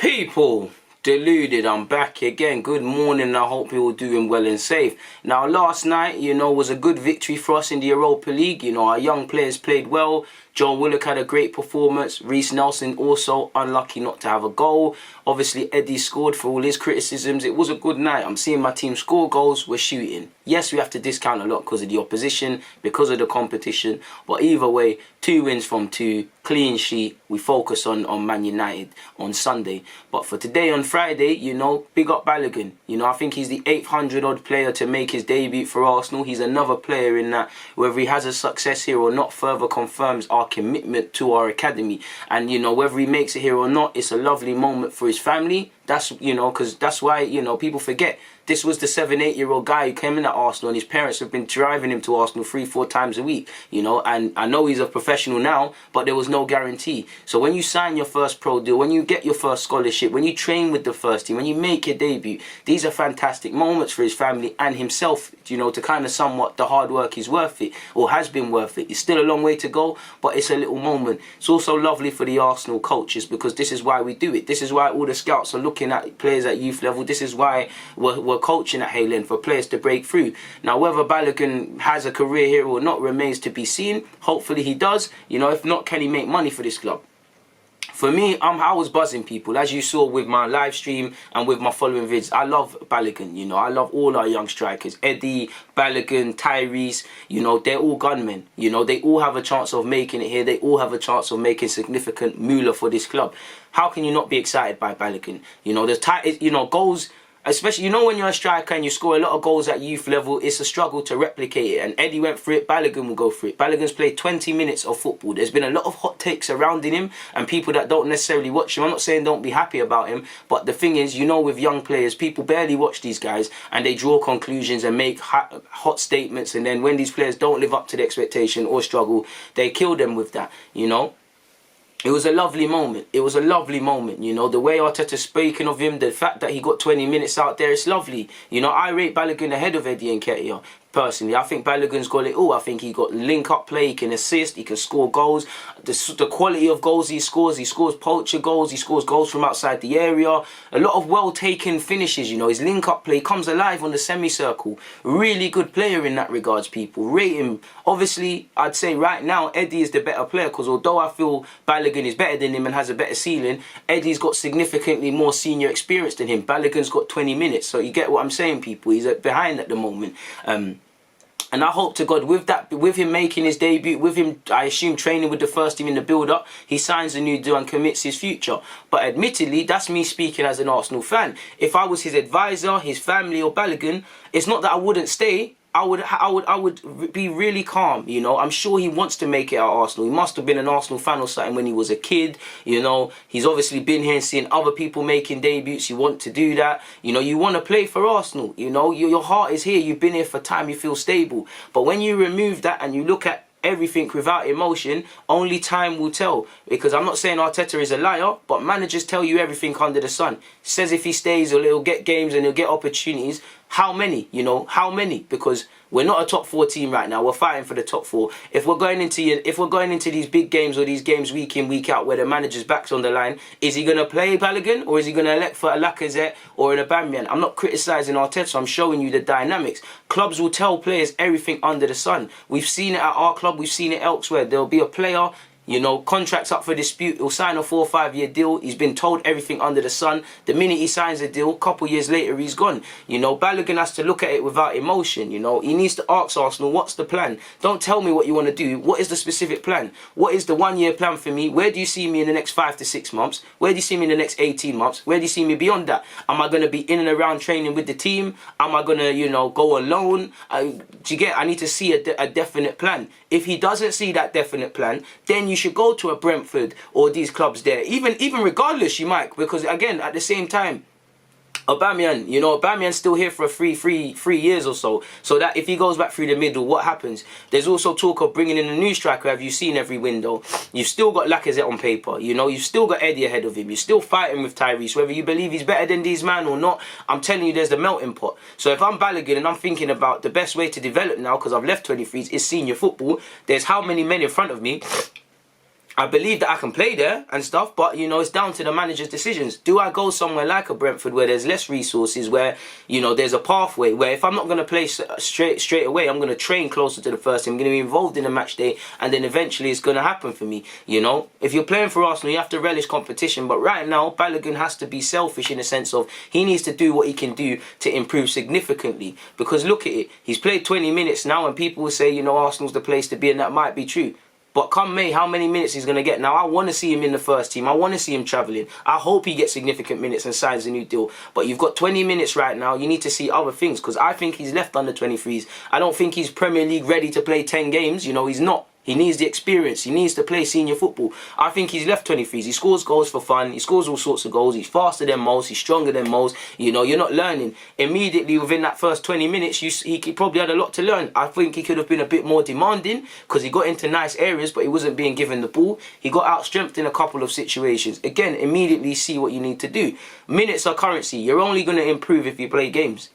People, Deluded, I'm back again. Good morning, I hope you're all doing well and safe. Now, last night, was a good victory for us in the Europa League. Our young players played well. John Willock had a great performance. Reece Nelson also unlucky not to have a goal. Obviously, Eddie scored for all his criticisms. It was a good night. I'm seeing my team score goals. We're shooting. Yes, we have to discount a lot because of the opposition, because of the competition. But either way, 2 wins from 2, clean sheet. We focus on Man United on Sunday. But for today, on Friday, big up Balogun. I think he's the 800-odd player to make his debut for Arsenal. He's another player in that, whether he has a success here or not, further confirms our commitment to our academy. And whether he makes it here or not, it's a lovely moment for his family. That's because that's why people forget this was the 7-8-year-old guy who came in at Arsenal, and his parents have been driving him to Arsenal 3-4 times a week. And I know he's a professional now, but there was no guarantee. So when you sign your first pro deal, when you get your first scholarship, when you train with the first team, when you make your debut, these are fantastic moments for his family and himself. To kind of sum what the hard work is worth it, or has been worth it. It's still a long way to go, but it's a little moment. It's also lovely for the Arsenal coaches, because this is why we do it. This is why all the scouts are looking at players at youth level. This is why we're coaching at Haaland, for players to break through. Now, whether Balogun has a career here or not remains to be seen. Hopefully he does. If not, can he make money for this club? For me, I was buzzing, people, as you saw with my live stream and with my following vids. I love Balogun, I love all our young strikers. Eddie, Balogun, Tyrese, they're all gunmen. They all have a chance of making it here. They all have a chance of making significant moolah for this club. How can you not be excited by Balogun? There's goals. Especially, when you're a striker and you score a lot of goals at youth level, it's a struggle to replicate it. And Eddie went for it, Balogun will go for it. Balogun's played 20 minutes of football. There's been a lot of hot takes surrounding him, and people that don't necessarily watch him. I'm not saying don't be happy about him, but the thing is, with young players, people barely watch these guys, and they draw conclusions and make hot statements. And then when these players don't live up to the expectation or struggle, they kill them with that, It was a lovely moment. It was a lovely moment, The way Arteta's speaking of him, the fact that he got 20 minutes out there, it's lovely. I rate Balogun ahead of Eddie and Nketiah. Personally, I think Balogun's got it all. I think he got link-up play, he can assist, he can score goals. The quality of goals he scores poacher goals, he scores goals from outside the area. A lot of well-taken finishes, his link-up play comes alive on the semicircle. Really good player in that regards, people. Rate him. Obviously, I'd say right now, Eddie is the better player, because although I feel Balogun is better than him and has a better ceiling, Eddie's got significantly more senior experience than him. Balogun's got 20 minutes, so you get what I'm saying, people. He's behind at the moment. And I hope to God, with him making his debut, with him, I assume, training with the first team in the build-up, he signs a new deal and commits his future. But admittedly, that's me speaking as an Arsenal fan. If I was his advisor, his family, or Balogun, it's not that I wouldn't stay. I would be really calm, I'm sure he wants to make it at Arsenal. He must have been an Arsenal fan or something when he was a kid, He's obviously been here and seeing other people making debuts. You want to do that, you want to play for Arsenal, your heart is here. You've been here for time. You feel stable. But when you remove that and you look at everything without emotion, only time will tell. Because I'm not saying Arteta is a liar, but managers tell you everything under the sun. Says if he stays, he'll get games and he'll get opportunities. How many? How many? Because we're not a top 4 team right now. We're fighting for the top 4. If we're going into these big games, or these games week in, week out, where the manager's back's on the line, is he going to play Balogun, or is he going to elect for a Lacazette or an Aubameyang? I'm not criticising Arteta. I'm showing you the dynamics. Clubs will tell players everything under the sun. We've seen it at our club. We've seen it elsewhere. There'll be a player, contract's up for dispute. He'll sign a 4 or 5 year deal. He's been told everything under the sun. The minute he signs a deal, a couple years later, he's gone. Balogun has to look at it without emotion. He needs to ask Arsenal, what's the plan? Don't tell me what you want to do. What is the specific plan? What is the 1 year plan for me? Where do you see me in the next 5 to 6 months? Where do you see me in the next 18 months? Where do you see me beyond that? Am I going to be in and around training with the team? Am I going to, go alone? Do you get? I need to see a definite plan. If he doesn't see that definite plan, then you should go to a Brentford or these clubs there. Even regardless, you might, because again, at the same time, Aubameyang, Aubameyang's still here for 3 years or so. So that if he goes back through the middle, what happens? There's also talk of bringing in a new striker. Have you seen every window? You've still got Lacazette on paper. You've still got Eddie ahead of him. You're still fighting with Tyrese. Whether you believe he's better than these men or not, I'm telling you, there's the melting pot. So if I'm Balogun and I'm thinking about the best way to develop now, because I've left 23s, is senior football. There's how many men in front of me? I believe that I can play there and stuff, but you know, it's down to the manager's decisions. Do I go somewhere like a Brentford where there's less resources, where you know there's a pathway, where if I'm not going to play straight away, I'm going to train closer to the first team, I'm going to be involved in a match day, and then eventually it's going to happen for me. You know, if you're playing for Arsenal, you have to relish competition, but right now Balogun has to be selfish in the sense of he needs to do what he can do to improve significantly. Because look at it, he's played 20 minutes now, and people will say, you know, Arsenal's the place to be, and that might be true. But come May, how many minutes he's going to get? Now, I want to see him in the first team. I want to see him travelling. I hope he gets significant minutes and signs a new deal. But you've got 20 minutes right now. You need to see other things, because I think he's left under 23s. I don't think he's Premier League ready to play 10 games. You know, he's not. He needs the experience. He needs to play senior football. I think he's left 23s. He scores goals for fun. He scores all sorts of goals. He's faster than most. He's stronger than most. You know, you're not learning. Immediately within that first 20 minutes, he probably had a lot to learn. I think he could have been a bit more demanding because he got into nice areas, but he wasn't being given the ball. He got outstrengthened in a couple of situations. Again, immediately see what you need to do. Minutes are currency. You're only going to improve if you play games.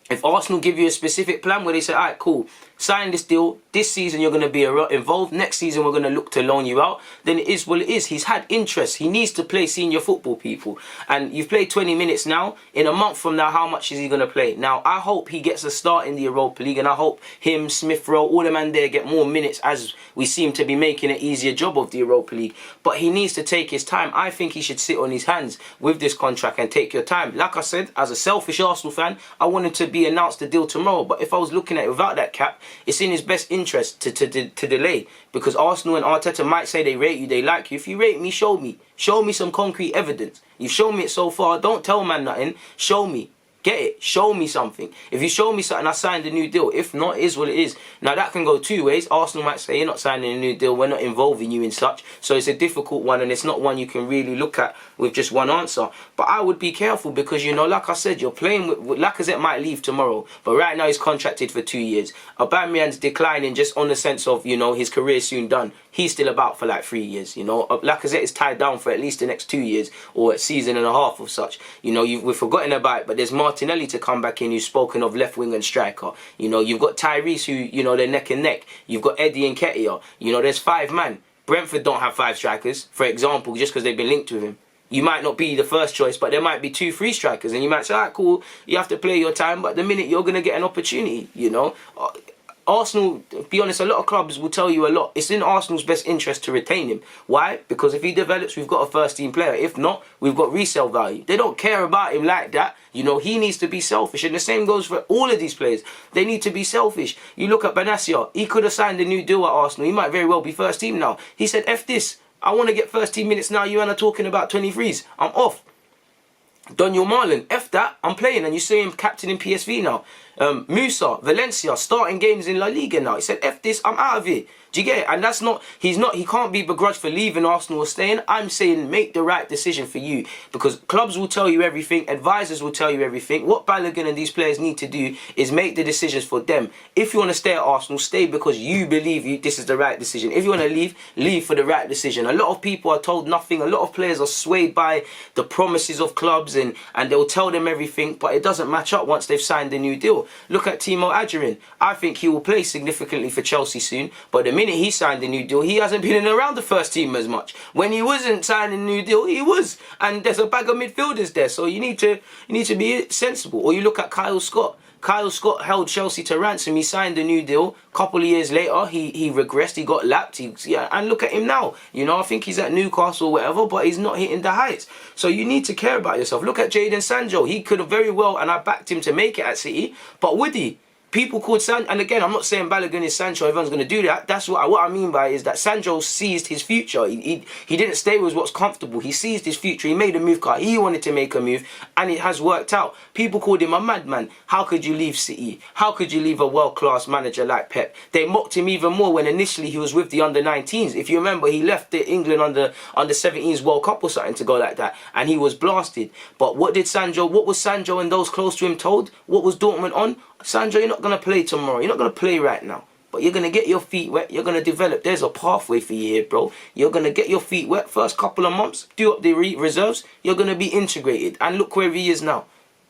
If Arsenal give you a specific plan where they say, all right, cool, sign this deal, this season you're going to be involved, next season we're going to look to loan you out, then it is what it is. He's had interest. He needs to play senior football, people. And you've played 20 minutes now. In a month from now, how much is he going to play? Now, I hope he gets a start in the Europa League, and I hope him, Smith Rowe, all the man there get more minutes as we seem to be making an easier job of the Europa League. But he needs to take his time. I think he should sit on his hands with this contract and take your time. Like I said, as a selfish Arsenal fan, I wanted to be announced the deal tomorrow. But if I was looking at it without that cap, it's in his best interest to delay, because Arsenal and Arteta might say they rate you, they like you. If you rate me, show me. Show me some concrete evidence. You've shown me it so far. Don't tell man nothing. Show me. Get it. Show me something. If you show me something, I signed a new deal. If not, it is what it is. Now, that can go two ways. Arsenal might say, you're not signing a new deal. We're not involving you in such. So it's a difficult one, and it's not one you can really look at with just one answer. But I would be careful because, you know, like I said, you're playing with Lacazette might leave tomorrow. But right now, he's contracted for 2 years. Aubameyang's declining just on the sense of, you know, his career's soon done. He's still about for like 3 years, you know. Lacazette is tied down for at least the next 2 years or a season and a half or such. You know, we've forgotten about it, but there's Martinelli to come back in, who's spoken of left wing and striker. You know, you've got Tyrese, who, you know, they're neck and neck. You've got Eddie and Nketiah. You know, there's 5 man. Brentford don't have 5 strikers, for example, just because they've been linked with him. You might not be the first choice, but there might be 2 free strikers, and you might say, all right, cool, you have to play your time, but the minute you're going to get an opportunity, you know. Arsenal, to be honest, a lot of clubs will tell you a lot. It's in Arsenal's best interest to retain him. Why? Because if he develops, we've got a first team player. If not, we've got resale value. They don't care about him like that. You know, he needs to be selfish. And the same goes for all of these players. They need to be selfish. You look at Benatia. He could have signed a new deal at Arsenal. He might very well be first team now. He said, F this. I want to get first team minutes now. You and are talking about 23s. I'm off. Daniel Marlon, F that, I'm playing, and you see him captain in PSV now. Musa, Valencia, starting games in La Liga now. He said, F this, I'm out of here. Do you get it? And that's not, he can't be begrudged for leaving Arsenal or staying. I'm saying make the right decision for you, because clubs will tell you everything, advisors will tell you everything. What Balogun and these players need to do is make the decisions for them. If you want to stay at Arsenal, stay because you believe this is the right decision. If you want to leave, leave for the right decision. A lot of people are told nothing. A lot of players are swayed by the promises of clubs, and they'll tell them everything, but it doesn't match up once they've signed a new deal. Look at Timo Adjerin. I think he will play significantly for Chelsea soon, but the minute he signed a new deal, he hasn't been in around the first team as much. When he wasn't signing a new deal, he was, and there's a bag of midfielders there, so you need to be sensible. Or you look at Kyle Scott. Kyle Scott held Chelsea to ransom. He signed a new deal. Couple of years later, he regressed. He got lapped. And look at him now. You know, I think he's at Newcastle or whatever, but he's not hitting the heights. So you need to care about yourself. Look at Jadon Sancho. He could have very well, and I backed him to make it at City, but would he? People called Sancho, and again, I'm not saying Balogun is Sancho, everyone's going to do that. That's what I mean by it is that Sancho seized his future. He didn't stay with what's comfortable. He seized his future. He made a move car. He wanted to make a move, and it has worked out. People called him a madman. How could you leave City? How could you leave a world-class manager like Pep? They mocked him even more when initially he was with the under-19s. If you remember, he left the England under-17s World Cup or something to go like that, and he was blasted. But what was Sancho and those close to him told? What was Dortmund on? Sancho, you're not going to play tomorrow. You're not going to play right now. But you're going to get your feet wet. You're going to develop. There's a pathway for you here, bro. You're going to get your feet wet first couple of months. Do up the reserves. You're going to be integrated. And look where he is now.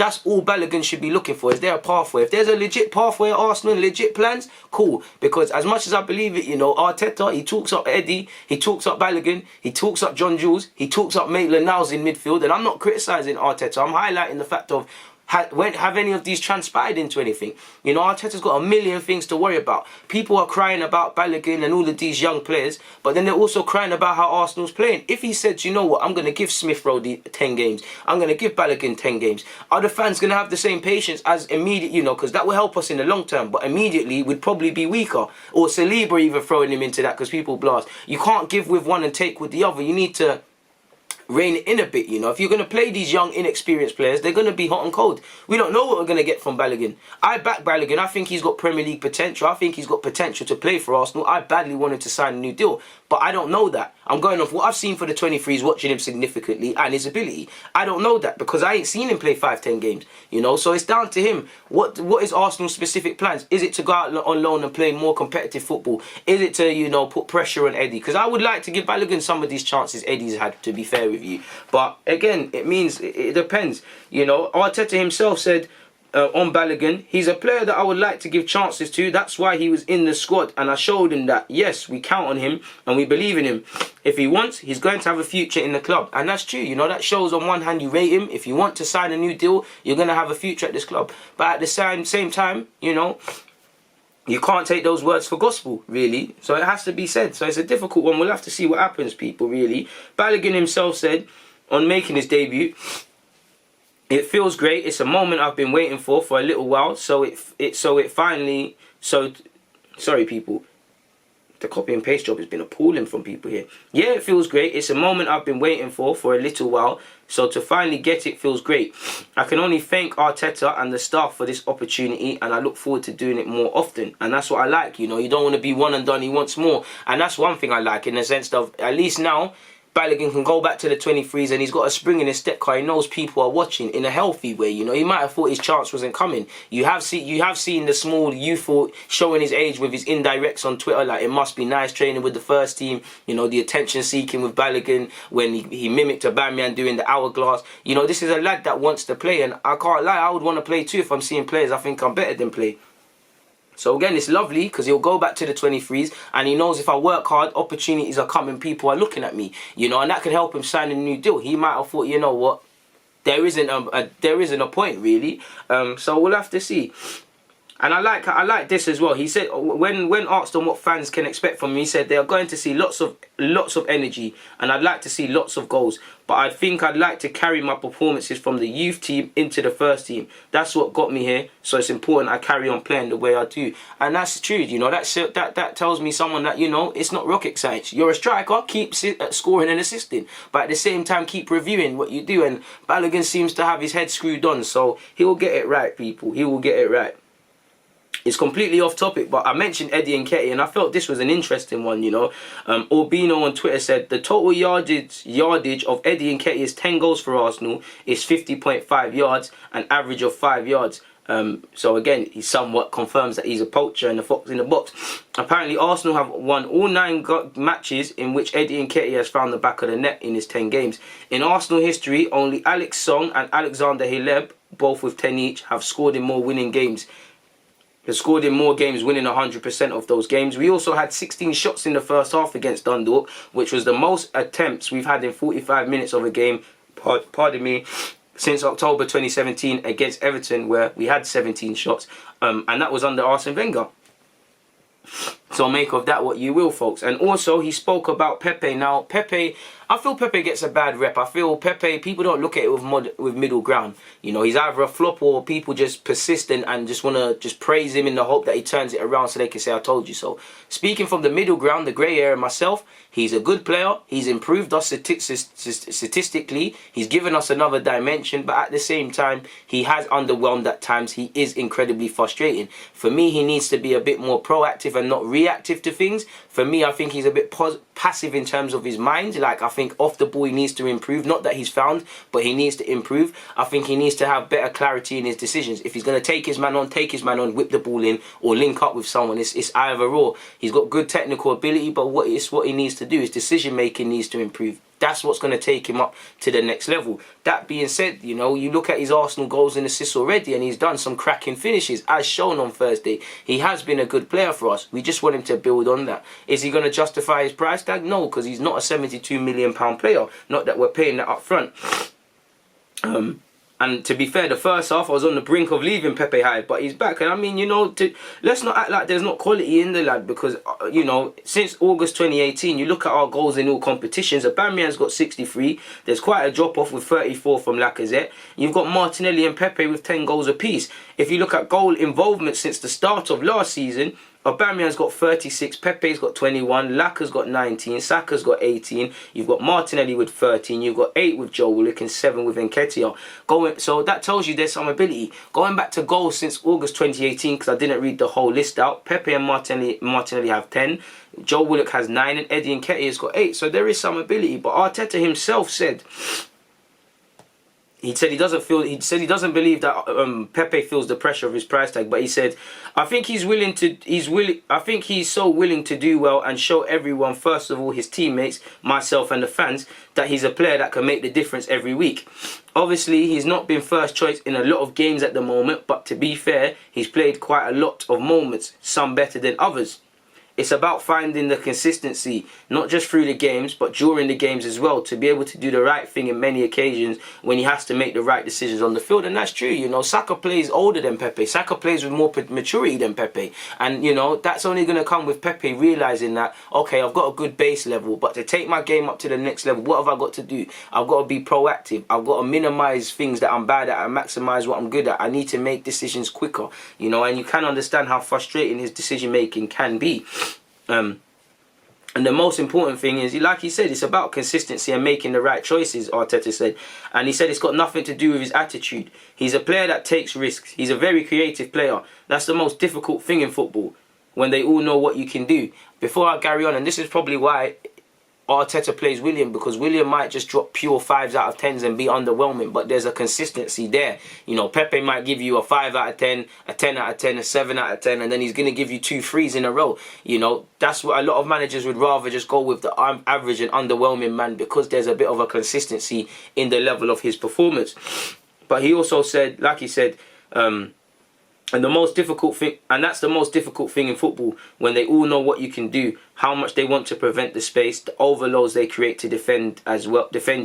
That's all Balogun should be looking for. Is there a pathway? If there's a legit pathway at Arsenal and legit plans, cool. Because as much as I believe it, you know, Arteta, he talks up Eddie, he talks up Balogun, he talks up John Jules, he talks up Maitland-Niles in midfield, and I'm not criticising Arteta. I'm highlighting the fact of have any of these transpired into anything? You know, Arteta's got a million things to worry about. People are crying about Balogun and all of these young players, but then they're also crying about how Arsenal's playing. If he said, you know what, I'm going to give Smith Rowe 10 games, I'm going to give Balogun 10 games, are the fans going to have the same patience as immediate, you know, because that will help us in the long term, but immediately we'd probably be weaker. Or Saliba even throwing him into that because people blast. You can't give with one and take with the other. You need to rein it in a bit, you know. If you're going to play these young, inexperienced players, they're going to be hot and cold. We don't know what we're going to get from Balogun. I back Balogun. I think he's got Premier League potential. I think he's got potential to play for Arsenal. I badly wanted to sign a new deal, but I don't know that. I'm going off what I've seen for the 23s, watching him significantly and his ability. I don't know that because I ain't seen him play 5-10 games, you know. So it's down to him. What is Arsenal's specific plans? Is it to go out on loan and play more competitive football? Is it to, you know, put pressure on Eddie? Because I would like to give Balogun some of these chances Eddie's had, to be fair with you. But again, it depends. You know, Arteta himself said on Balogun, he's a player that I would like to give chances to. That's why he was in the squad. And I showed him that, yes, we count on him and we believe in him. If he wants, he's going to have a future in the club. And that's true. You know, that shows on one hand you rate him. If you want to sign a new deal, you're going to have a future at this club. But at the same time, you know, you can't take those words for gospel, really. So it has to be said. So it's a difficult one. We'll have to see what happens, people, really. Balogun himself said on making his debut, it feels great. It's a moment I've been waiting for a little while. Sorry, people. The copy and paste job has been appalling from people here. Yeah, it feels great. It's a moment I've been waiting for a little while. So to finally get it feels great. I can only thank Arteta and the staff for this opportunity, and I look forward to doing it more often. And that's what I like, you know. You don't want to be one and done. He wants more. And that's one thing I like, in the sense of, at least now, Balogun can go back to the 23s and he's got a spring in his step car. He knows people are watching in a healthy way. You know, he might have thought his chance wasn't coming. You have seen the small youthful showing his age with his indirects on Twitter, like it must be nice training with the first team. You know, the attention seeking with Balogun when he mimicked Aubameyang doing the hourglass. You know, this is a lad that wants to play, and I can't lie, I would want to play too if I'm seeing players I think I'm better than play. So again, it's lovely because he'll go back to the 23s and he knows if I work hard, opportunities are coming, people are looking at me, you know, and that could help him sign a new deal. He might have thought, you know what, there isn't a point really. So we'll have to see. And I like this as well. He said when asked on what fans can expect from him, he said they are going to see lots of energy, and I'd like to see lots of goals. But I think I'd like to carry my performances from the youth team into the first team. That's what got me here. So it's important I carry on playing the way I do, and that's true. You know, that tells me someone that, you know, it's not rocket science. You're a striker, keep scoring and assisting, but at the same time keep reviewing what you do. And Balogun seems to have his head screwed on, so he will get it right, people. He will get it right. It's completely off topic, but I mentioned Eddie Nketiah, and I felt this was an interesting one, you know. Orbino on Twitter said the total yardage of Eddie Nketiah's 10 goals for Arsenal is 50.5 yards, an average of 5 yards. So again, he somewhat confirms that he's a poacher and a fox in the box. Apparently, Arsenal have won all 9 matches in which Eddie Nketiah has found the back of the net in his 10 games. In Arsenal history, only Alex Song and Alexander Hileb, both with 10 each, have scored in more winning games. Has scored in more games, winning 100% of those games. We also had 16 shots in the first half against Dundalk, which was the most attempts we've had in 45 minutes of a game, pardon me, since October 2017 against Everton, where we had 17 shots, and that was under Arsene Wenger. So make of that what you will, folks. And also, he spoke about Pepe. Now, Pepe, I feel Pepe gets a bad rep. I feel Pepe, people don't look at it with middle ground. You know, he's either a flop or people just persistent and just want to just praise him in the hope that he turns it around so they can say, I told you so. Speaking from the middle ground, the grey area myself, he's a good player. He's improved us statistically. He's given us another dimension. But at the same time, he has underwhelmed at times. He is incredibly frustrating. For me, he needs to be a bit more proactive and not reactive to things. For me, I think he's a bit passive in terms of his mind. Like, I think off the ball he needs to improve. Not that he's found, but he needs to improve. I think he needs to have better clarity in his decisions. If he's going to take his man on, whip the ball in, or link up with someone. It's either or. He's got good technical ability, but what he needs to do is decision making needs to improve. That's what's going to take him up to the next level. That being said, you know, you look at his Arsenal goals and assists already, and he's done some cracking finishes, as shown on Thursday. He has been a good player for us. We just want him to build on that. Is he going to justify his price tag? No, because he's not a £72 million player. Not that we're paying that up front. And to be fair, the first half I was on the brink of leaving Pepe high, but he's back. And I mean, you know, let's not act like there's not quality in the lad, because, you know, since August 2018, you look at our goals in all competitions. Aubameyang's got 63. There's quite a drop off with 34 from Lacazette. You've got Martinelli and Pepe with 10 goals apiece. If you look at goal involvement since the start of last season, Aubameyang's got 36, Pepe's got 21, Laka's got 19, Saka's got 18, you've got Martinelli with 13, you've got 8 with Joe Willock and 7 with Nketiah. So that tells you there's some ability. Going back to goals since August 2018, because I didn't read the whole list out, Pepe and Martinelli have 10, Joe Willock has 9, and Eddie Nketiah's got 8. So there is some ability. But Arteta himself said, he said he doesn't believe that Pepe feels the pressure of his price tag, but he said, I think he's so willing to do well and show everyone, first of all his teammates, myself and the fans, that he's a player that can make the difference every week. Obviously, he's not been first choice in a lot of games at the moment, but to be fair, he's played quite a lot of moments, some better than others. It's about finding the consistency, not just through the games, but during the games as well, to be able to do the right thing in many occasions when he has to make the right decisions on the field. And that's true, you know. Saka plays older than Pepe. Saka plays with more maturity than Pepe. And, you know, that's only going to come with Pepe realising that, okay, I've got a good base level, but to take my game up to the next level, what have I got to do? I've got to be proactive. I've got to minimise things that I'm bad at and maximise what I'm good at. I need to make decisions quicker, you know, and you can understand how frustrating his decision making can be. And the most important thing is, like he said, it's about consistency and making the right choices, Arteta said. And he said it's got nothing to do with his attitude. He's a player that takes risks. He's a very creative player. That's the most difficult thing in football, when they all know what you can do. Before I carry on, and this is probably why Arteta plays Willian, because Willian might just drop pure 5s out of 10s and be underwhelming, but there's a consistency there. You know, Pepe might give you a 5 out of 10, a 10 out of 10, a 7 out of 10, and then he's going to give you 2 3s in a row. You know, that's what a lot of managers would rather just go with, the average and underwhelming man, because there's a bit of a consistency in the level of his performance. But he also said, like he said, and the most difficult thing, and that's the most difficult thing in football, when they all know what you can do, how much they want to prevent the space, the overloads they create to defend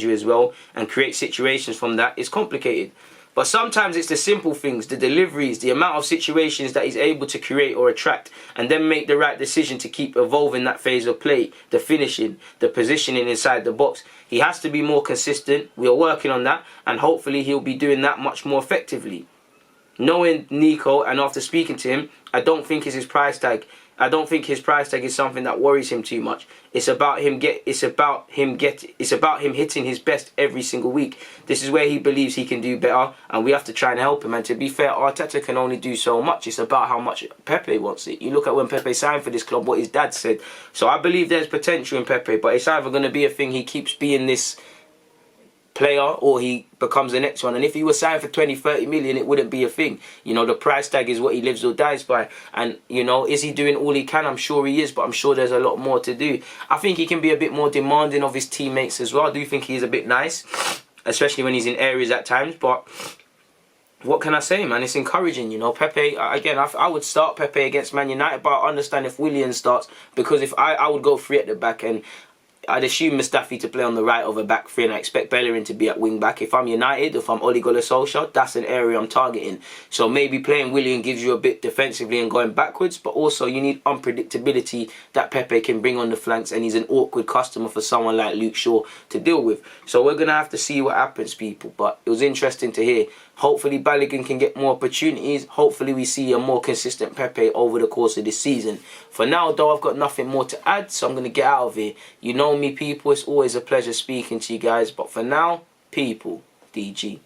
you as well, and create situations from that. It's complicated. But sometimes it's the simple things, the deliveries, the amount of situations that he's able to create or attract, and then make the right decision to keep evolving that phase of play, the finishing, the positioning inside the box. He has to be more consistent. We are working on that, and hopefully he'll be doing that much more effectively. Knowing Nico, and after speaking to him, I don't think it's his price tag. I don't think his price tag is something that worries him too much. It's about him hitting his best every single week. This is where he believes he can do better, and we have to try and help him. And to be fair, Arteta can only do so much. It's about how much Pepe wants it. You look at when Pepe signed for this club, what his dad said. So I believe there's potential in Pepe, but it's either going to be a thing he keeps being this player, or he becomes the next one. And if he was signed for 20-30 million, it wouldn't be a thing. You know, the price tag is what he lives or dies by. And, you know, is he doing all he can? I'm sure he is, but I'm sure there's a lot more to do. I think he can be a bit more demanding of his teammates as well. I do think he's a bit nice, especially when he's in areas at times. But what can I say, man? It's encouraging, you know. Pepe, again, I would start Pepe against Man United, but I understand if Willian starts, because if I would go 3 at the back, and I'd assume Mustafi to play on the right of a back 3, and I expect Bellerin to be at wing back. If I'm United, if I'm Ole Gunnar Solskjaer, that's an area I'm targeting. So maybe playing Willian gives you a bit defensively and going backwards, but also you need unpredictability that Pepe can bring on the flanks, and he's an awkward customer for someone like Luke Shaw to deal with. So we're going to have to see what happens, people. But it was interesting to hear. Hopefully Balogun can get more opportunities. Hopefully we see a more consistent Pepe over the course of this season. For now, though, I've got nothing more to add, so I'm going to get out of here. You know me, people. It's always a pleasure speaking to you guys. But for now, people, DG.